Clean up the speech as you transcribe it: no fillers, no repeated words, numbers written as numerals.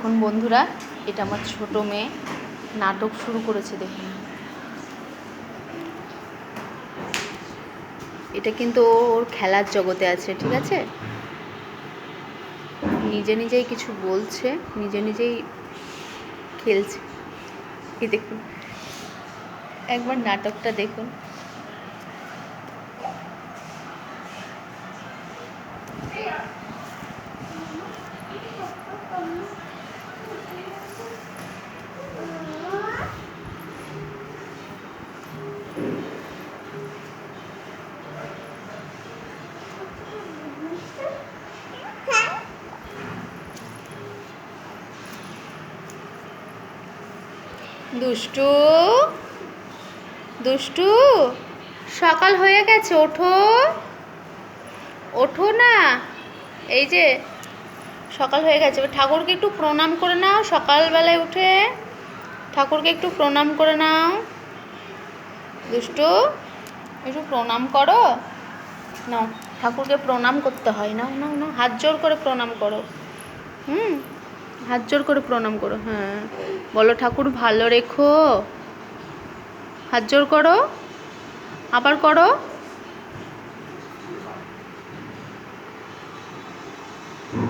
দেখুন বন্ধুরা, এটা আমার ছোট মেয়ে নাটক শুরু করেছে। দেখুন, এটা কিন্তু ওর খেলার জগতে আছে, ঠিক আছে? নিজে নিজেই কিছু বলছে, নিজে নিজেই খেলছে। এই দেখুন, একবার নাটকটা দেখুন। দুষ্টু, দুষ্টু, সকাল হয়ে গেছে, ওঠো, ওঠো না। এই যে সকাল হয়ে গেছে, ঠাকুরকে একটু প্রণাম করে নাও। সকালবেলায় উঠে ঠাকুরকে একটু প্রণাম করে নাও। দুষ্টু, একটু প্রণাম করো। নাও, ঠাকুরকে প্রণাম করতে হয়। নাও নাও নাও, হাত জোর করে প্রণাম করো। হাত জোর করে প্রণাম করো। হ্যাঁ, বলো ঠাকুর ভালো রেখো। হাত জোর করো, আবার করো।